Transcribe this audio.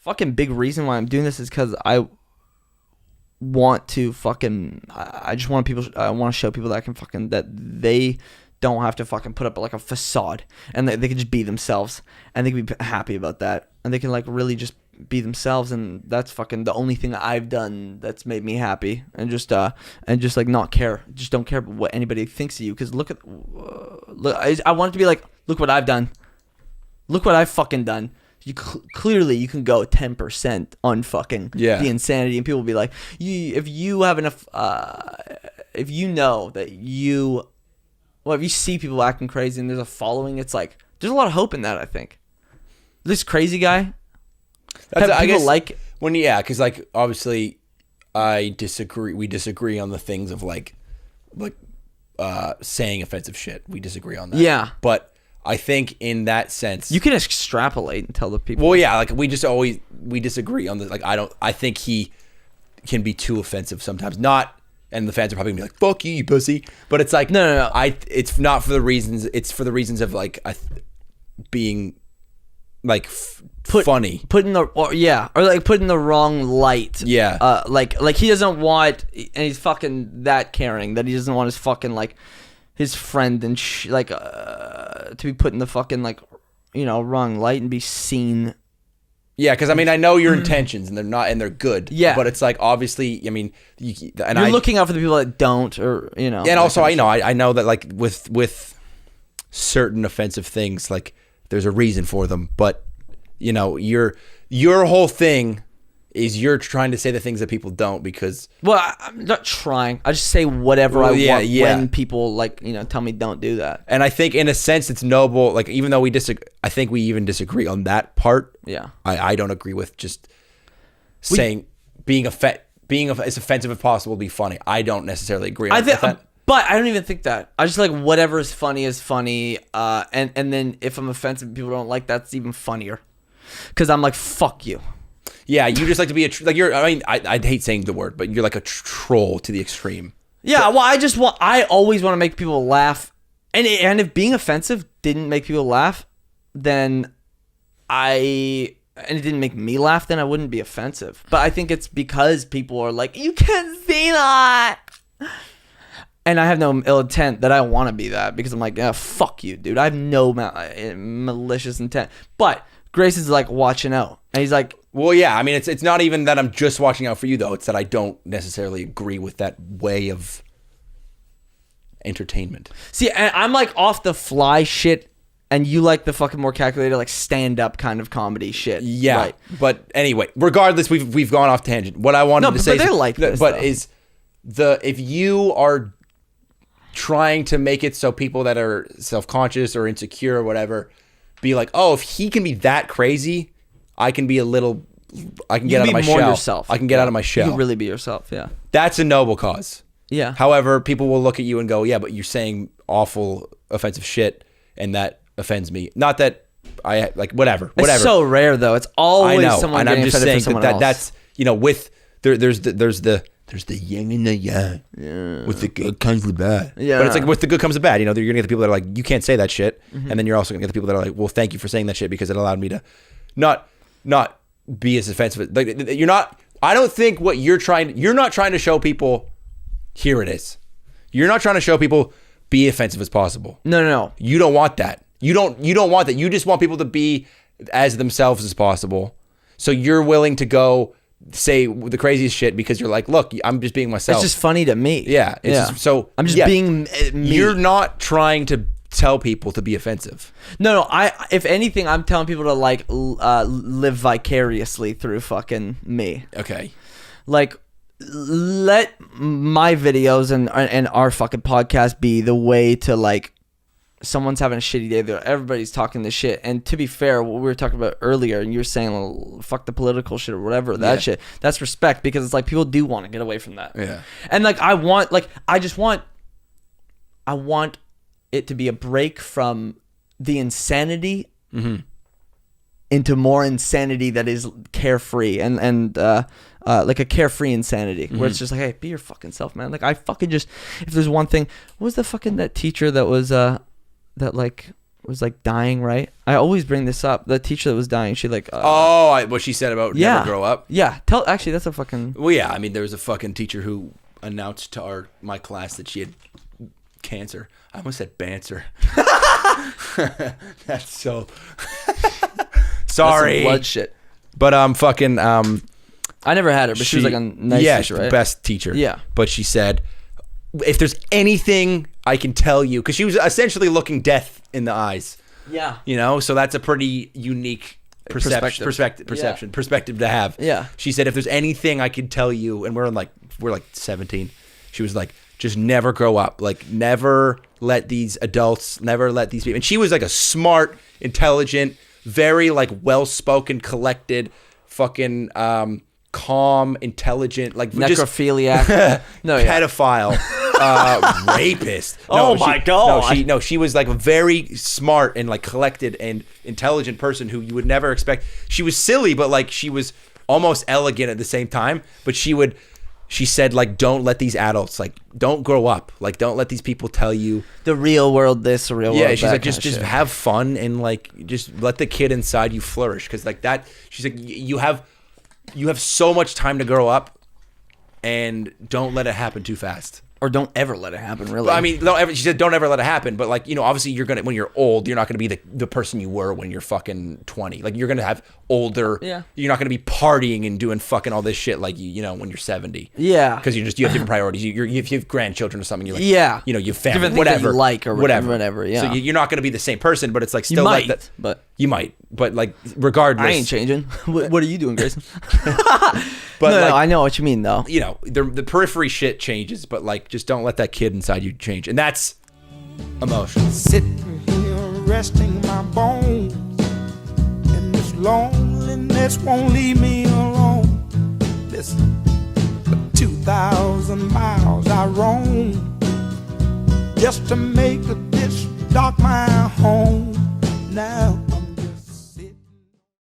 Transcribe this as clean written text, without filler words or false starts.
fucking big reason why I'm doing this is because I want to fucking, I just want people, I want to show people that I can fucking, that they don't have to fucking put up like a facade, and they can just be themselves, and they can be happy about that, and they can like really just be themselves, and that's fucking the only thing that I've done that's made me happy, and just like not care, just don't care what anybody thinks of you, because look, I want it to be like, look what I've done, look what I've fucking done. You clearly you can go 10% on fucking the insanity, and people will be like, if you have enough, if you know that you. Well, if you see people acting crazy and there's a following, it's like there's a lot of hope in that. I think this crazy guy. I guess like when because like obviously I disagree. We disagree on the things of like saying offensive shit. We disagree on that. Yeah, but I think in that sense, you can extrapolate and tell the people. Well, yeah, like we disagree on this. Like I think he can be too offensive sometimes. Not. And the fans are probably gonna be like, "Fuck you, you pussy." But it's like, no. It's not for the reasons. It's for the reasons of like being like funny, or like put in the wrong light. Yeah. Like he doesn't want, and he's fucking that caring that he doesn't want his fucking like his friend and to be put in the fucking like wrong light and be seen. Yeah, because I mean, I know your intentions, and they're good. Yeah, but it's like obviously, I mean, you're looking out for the people that don't, or Yeah, and also I know that like with certain offensive things, like there's a reason for them, but your whole thing is you're trying to say the things that people don't because. Well, I'm not trying. I just say whatever I want when people like tell me don't do that. And I think in a sense it's noble. Like even though we disagree, I think we even disagree on that part. Yeah, I don't agree with just saying being as offensive as possible to be funny. I don't necessarily agree on that. But I don't even think that. I just like whatever is funny. And then if I'm offensive and people don't like that's even funnier. Because I'm like, fuck you. Yeah, you just like to be I hate saying the word, but you're like a troll to the extreme. Yeah, well, I always want to make people laugh. And if being offensive didn't make people laugh, then and it didn't make me laugh, then I wouldn't be offensive. But I think it's because people are like, you can't say that. And I have no ill intent that I want to be that, because I'm like, yeah, fuck you, dude. I have no malicious intent. But Grayson's like watching out. And he's like, well, yeah, I mean, it's not even that I'm just watching out for you, though. It's that I don't necessarily agree with that way of entertainment. See, I'm like off the fly shit, and you like the fucking more calculated, like stand-up kind of comedy shit. Yeah, right. But anyway, regardless, we've gone off tangent. What I wanted to say if you are trying to make it so people that are self-conscious or insecure or whatever be like, oh, if he can be that crazy, I can be I can get out of my shell. Yourself. I can get out of my shell. You can really be yourself, yeah. That's a noble cause. Yeah. However, people will look at you and go, yeah, but you're saying awful, offensive shit, and that offends me. Not that I, like, whatever. It's so rare, though. It's always someone getting offended for someone else. That's, with, there's the yin and the yang. Yeah. With the good comes the bad. Yeah. But it's like with the good comes the bad. You're going to get the people that are like, you can't say that shit. Mm-hmm. And then you're also going to get the people that are like, well, thank you for saying that shit because it allowed me to not be as offensive. Like I don't think you're not trying to show people, here it is. You're not trying to show people be offensive as possible. No. You don't want that. You don't want that. You just want people to be as themselves as possible. So you're willing to go say the craziest shit because you're like, look, I'm just being myself. It's just funny to me. Yeah. I'm just being me. You're not trying to tell people to be offensive. No. If anything, I'm telling people to like live vicariously through fucking me. Okay. Like, let my videos and our fucking podcast be the way to like, someone's having a shitty day there, everybody's talking this shit, and to be fair, what we were talking about earlier, and you were saying, well, fuck the political shit or whatever, that shit, that's respect, because it's like people do want to get away from that. Yeah. And like I want it to be a break from the insanity into more insanity that is carefree and like a carefree insanity where it's just like, hey, be your fucking self, man. Like I fucking just, if there's one thing, what was the fucking that teacher that was that like was like dying, right? I always bring this up. The teacher that was dying, she like what she said about never grow up. Yeah, actually that's a fucking. Well, yeah, I mean there was a fucking teacher who announced to my class that she had cancer. I almost said banter. That's so sorry. That's some blood shit. But fucking I never had her, but she was like a nice teacher, right? The best teacher. Yeah. But she said, if there's anything I can tell you, because she was essentially looking death in the eyes. Yeah. You know, so that's a pretty unique perspective to have. Yeah. She said, if there's anything I can tell you, and we're like 17. She was like, just never grow up. Like, never let these adults, never let these people. And she was like a smart, intelligent, very like well-spoken, collected, fucking calm, intelligent, like necrophiliac, pedophile, rapist. My god! No, she was like a very smart and like collected and intelligent person who you would never expect. She was silly, but like she was almost elegant at the same time. But she said, like, don't let these adults, like, don't grow up. Like, don't let these people tell you the real world this, the real world that. Yeah, she's like, just have fun and, like, just let the kid inside you flourish. Because, like, that, she's like, you have so much time to grow up and don't let it happen too fast. Or don't ever let it happen, really. But, I mean, she said don't ever let it happen. But, like, you know, obviously when you're old, you're not going to be the person you were when you're fucking 20. Like, you're going to have older. Yeah. You're not going to be partying and doing fucking all this shit like, you know, when you're 70. Yeah. Because you have different priorities. If you have grandchildren or something, you're like, yeah. You know, you have family, different whatever. Things that you like or whatever, yeah. So you're not going to be the same person, but it's like still you might, like that. But you might. But, like, regardless. I ain't changing. What are you doing, Grayson? But no, I know what you mean, though. You know, the periphery shit changes, but, like, just don't let that kid inside you change. And that's emotion. Sitting here resting my bones, and this loneliness won't leave me alone. Listen, for 2,000 miles I roam just to make this dark my home. Now